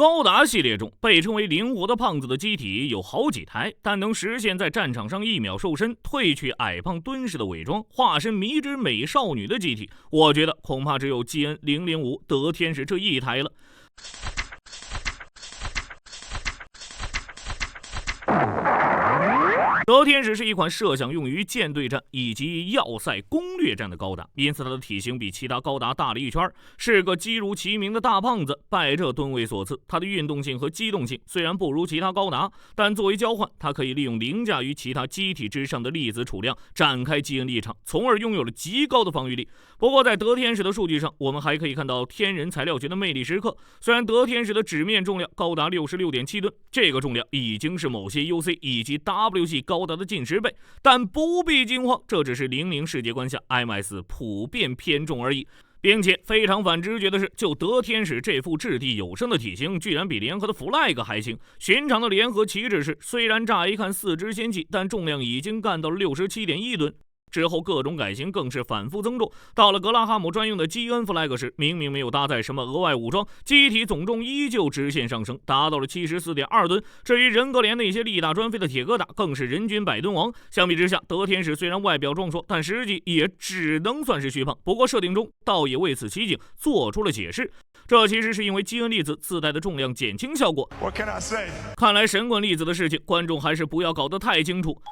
高达系列中被称为灵活的胖子的机体有好几台，但能实现在战场上1秒瘦身，褪去矮胖敦实的伪装，化身迷之美少女的机体，我觉得恐怕只有基恩005德天使这一台了。德天使是一款设想用于舰队战以及要塞攻略战的高达，因此它的体型比其他高达大了一圈，是个肌如其名的大胖子。拜这吨位所赐，它的运动性和机动性虽然不如其他高达，但作为交换，它可以利用凌驾于其他机体之上的粒子储量展开基恩立场，从而拥有了极高的防御力。不过在德天使的数据上，我们还可以看到天人材料学的魅力时刻。虽然德天使的纸面重量高达66.7吨，这个重量已经是某些 UC 以及 W 系高达的近10倍，但不必惊慌，这只是00世界观下 MS 普遍偏重而已。并且非常反直觉的是，就德天使这副掷地有声的体型，居然比联合的 Flag 还轻。寻常的联合旗帜式虽然乍一看4支仙气，但重量已经干到了67.1吨。之后各种改型更是反复增重，到了格拉哈姆专用的基恩 Flag 时，明明没有搭载什么额外武装，机体总重依旧直线上升，达到了74.2吨。至于人格连那些力大专飞的铁疙瘩，更是人均100吨王。相比之下，德天使虽然外表壮硕，但实际也只能算是虚胖。不过设定中倒也为此奇景做出了解释，这其实是因为基恩粒子自带的重量减轻效果。看来神棍粒子的事情，观众还是不要搞得太清楚。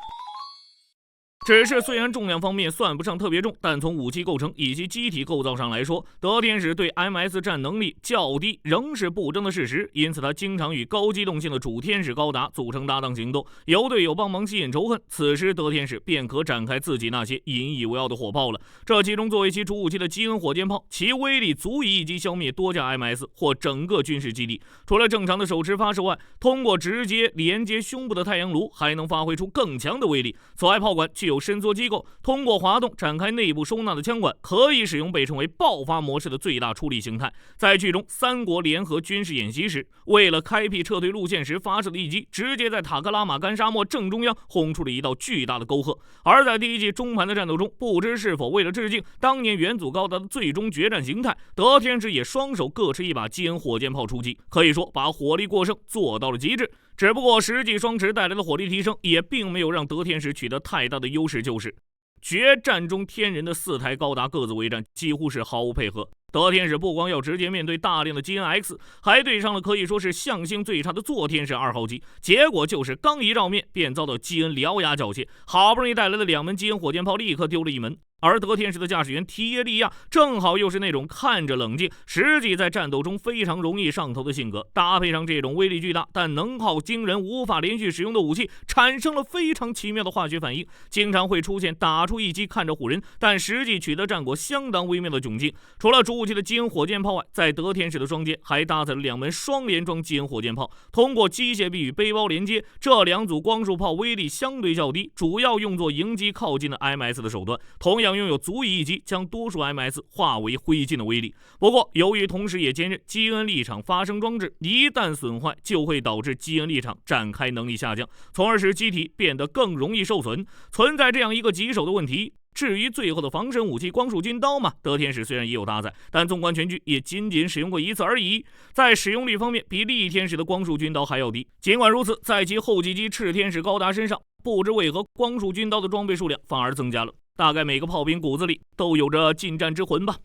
只是虽然重量方面算不上特别重，但从武器构成以及机体构造上来说，德天使对 MS 战能力较低仍是不争的事实。因此他经常与高机动性的主天使高达组成搭档行动，由队友帮忙吸引仇恨，此时德天使便可展开自己那些引以为傲的火炮了。这其中作为其主武器的基恩火箭炮，其威力足以一击消灭多架 MS 或整个军事基地。除了正常的手持发射外，通过直接连接胸部的太阳炉还能发挥出更强的威力。此外，炮管具有伸缩机构，通过滑动展开内部收纳的枪管，可以使用被称为爆发模式的最大出力形态。在剧中3国联合军事演习时，为了开辟撤退路线时发射的一击，直接在塔克拉玛干沙漠正中央轰出了一道巨大的沟壑。而在第1季中盘的战斗中，不知是否为了致敬当年元祖高达的最终决战形态，德天使也双手各持一把基恩火箭炮出击，可以说把火力过剩做到了极致。只不过实际双持带来的火力提升也并没有让德天使取得太大的优势，就是决战中天人的4台高达各自为战，几乎是毫无配合。德天使不光要直接面对大量的基恩 X， 还对上了可以说是象性最差的坐天使2号机，结果就是刚一照面便遭到基恩獠牙缴械，好不容易带来的2门基恩火箭炮立刻丢了1门。而德天使的驾驶员提耶利亚正好又是那种看着冷静，实际在战斗中非常容易上头的性格，搭配上这种威力巨大但能耗惊人无法连续使用的武器，产生了非常奇妙的化学反应，经常会出现打出一击看着唬人，但实际取得战果相当微妙的窘境。除了主武器的基恩火箭炮外，在德天使的双肩还搭载了2门双联装基恩火箭炮，通过机械臂与背包连接，这2组光束炮威力相对较低，主要用作迎击靠近的 MS 的手段，同样拥有足以一击将多数 MS 化为灰烬的威力。不过由于同时也兼任基恩立场发生装置，一旦损坏就会导致基恩立场展开能力下降，从而使机体变得更容易受损，存在这样一个棘手的问题。至于最后的防身武器光束军刀嘛，德天使虽然也有搭载，但纵观全剧也仅使用过1次而已，在使用率方面比力天使的光束军刀还要低。尽管如此，在其后继机赤天使高达身上，不知为何光束军刀的装备数量反而增加了，大概每个炮兵骨子里都有着近战之魂吧。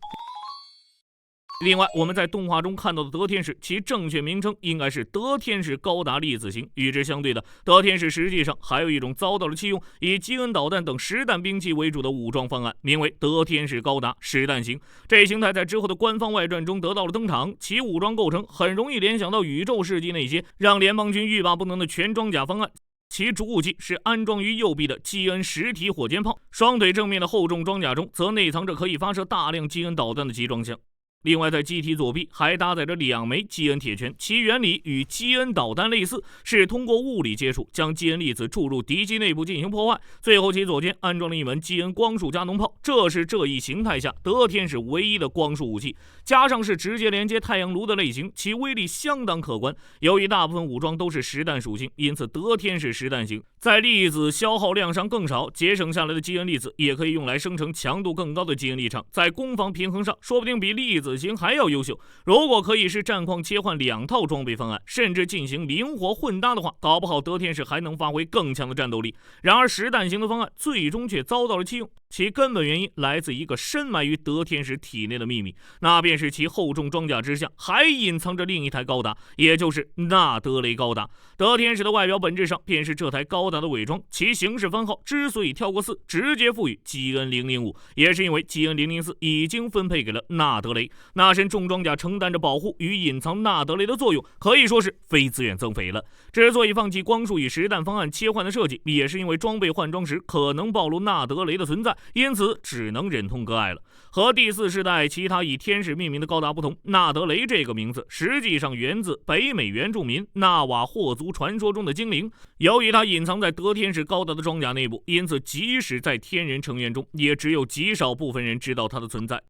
另外，我们在动画中看到的德天使，其正确名称应该是德天使高达粒子型。与之相对的，德天使实际上还有一种遭到了弃用，以基恩导弹等实弹兵器为主的武装方案，名为德天使高达实弹型。这一形态在之后的官方外传中得到了登场，其武装构成很容易联想到宇宙世纪那些让联邦军欲罢不能的全装甲方案。其主武器是安装于右臂的基恩实体火箭炮，双腿正面的厚重装甲中则内藏着可以发射大量基恩导弹的集装箱。另外，在机体左臂还搭载着2枚基恩铁拳，其原理与基恩导弹类似，是通过物理接触将基恩粒子注入敌机内部进行破坏。最后，其左肩安装了1门基恩光束加农炮，这是这一形态下德天使唯一的光束武器，加上是直接连接太阳炉的类型，其威力相当可观。由于大部分武装都是实弹属性，因此德天使实弹型在粒子消耗量上更少，节省下来的基恩粒子也可以用来生成强度更高的基恩立场，在攻防平衡上说不定比粒子此行还要优秀。如果可以是战况切换2套装备方案，甚至进行灵活混搭的话，搞不好德天使还能发挥更强的战斗力。然而实弹型的方案最终却遭到了弃用，其根本原因来自一个深埋于德天使体内的秘密，那便是其厚重装甲之下还隐藏着另一台高达，也就是纳德雷高达。德天使的外表本质上便是这台高达的伪装，其行驶番号之所以跳过4，直接赋予基恩005，也是因为基恩004已经分配给了纳德雷，那身重装甲承担着保护与隐藏纳德雷的作用，可以说是非自愿增肥了。之所以放弃光束与实弹方案切换的设计，也是因为装备换装时可能暴露纳德雷的存在，因此只能忍痛割爱了。和第4世代其他以天使命名的高达不同，纳德雷这个名字实际上源自北美原住民纳瓦霍族传说中的精灵。由于它隐藏在德天使高达的装甲内部，因此即使在天人成员中，也只有极少部分人知道它的存在。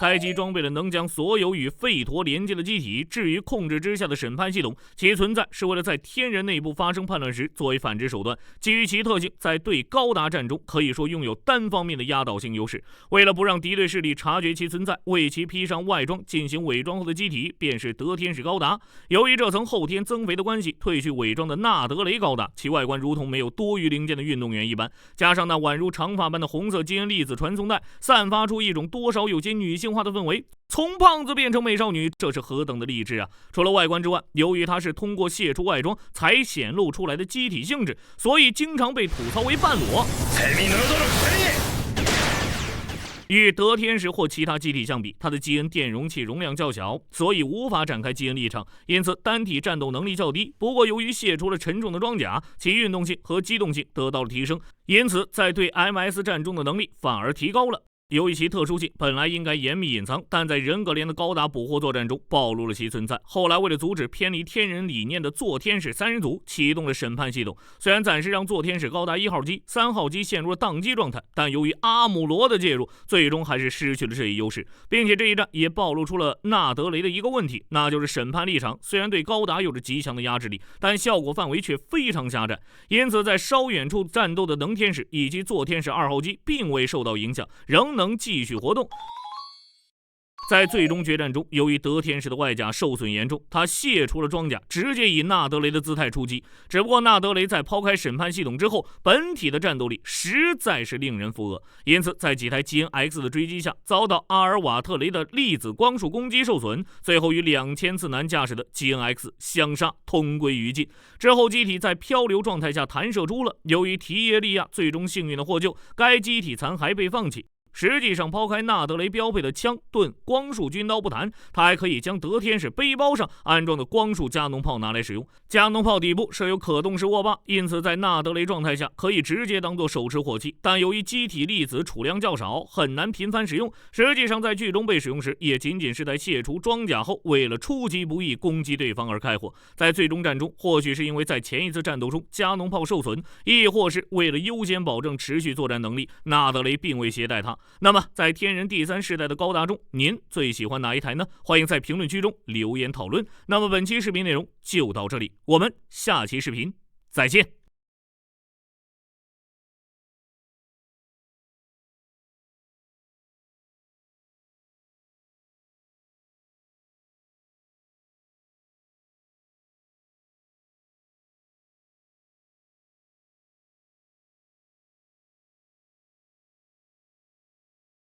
该机装备了能将所有与吠陀连接的机体置于控制之下的审判系统，其存在是为了在天人内部发生叛乱时作为反制手段。基于其特性，在对高达战中可以说拥有单方面的压倒性优势。为了不让敌对势力察觉其存在，为其披上外装进行伪装后的机体便是德天使高达。由于这层后天增肥的关系，褪去伪装的纳德雷高达其外观如同没有多余零件的运动员一般，加上那宛如长发般的红色基因粒子传送带，散发出一种多少有些女性化的氛围，从胖子变成美少女，这是何等的励志啊！除了外观之外，由于它是通过卸除外装才显露出来的机体性质，所以经常被吐槽为半裸。与德天使或其他机体相比，它的基因电容器容量较小，所以无法展开基因立场，因此单体战斗能力较低。不过由于卸除了沉重的装甲，其运动性和机动性得到了提升，因此在对 MS 战中的能力反而提高了。由于其特殊性本来应该严密隐藏，但在人格连的高达捕获作战中暴露了其存在。后来为了阻止偏离天人理念的座天使3人组启动了审判系统，虽然暂时让座天使高达1号机、3号机陷入了宕机状态，但由于阿姆罗的介入，最终还是失去了这一优势。并且这一战也暴露出了纳德雷的一个问题，那就是审判立场虽然对高达有着极强的压制力，但效果范围却非常狭窄。因此在稍远处战斗的能天使以及座天使2号机并未受到影响，仍能继续活动。在最终决战中，由于德天使的外甲受损严重，他卸除了装甲，直接以纳德雷的姿态出击。只不过纳德雷在抛开审判系统之后，本体的战斗力实在是令人负荷，因此在几台基恩 X 的追击下，遭到阿尔瓦特雷的粒子光束攻击受损，最后与2000次难驾驶的基恩 X 相杀，同归于尽。之后机体在漂流状态下弹射出了，由于提耶利亚最终幸运的获救，该机体残骸被放弃。实际上，抛开纳德雷标配的枪、盾、光束军刀不谈，他还可以将德天使背包上安装的光束加农炮拿来使用。加农炮底部设有可动式握把，因此在纳德雷状态下可以直接当做手持火器。但由于机体粒子储量较少，很难频繁使用。实际上，在剧中被使用时，也仅仅是在卸除装甲后，为了出其不意攻击对方而开火。在最终战中，或许是因为在前一次战斗中加农炮受损，亦或是为了优先保证持续作战能力，纳德雷并未携带它。那么在天人第3世代的高达中，您最喜欢哪一台呢？欢迎在评论区中留言讨论。那么本期视频内容就到这里，我们下期视频再见。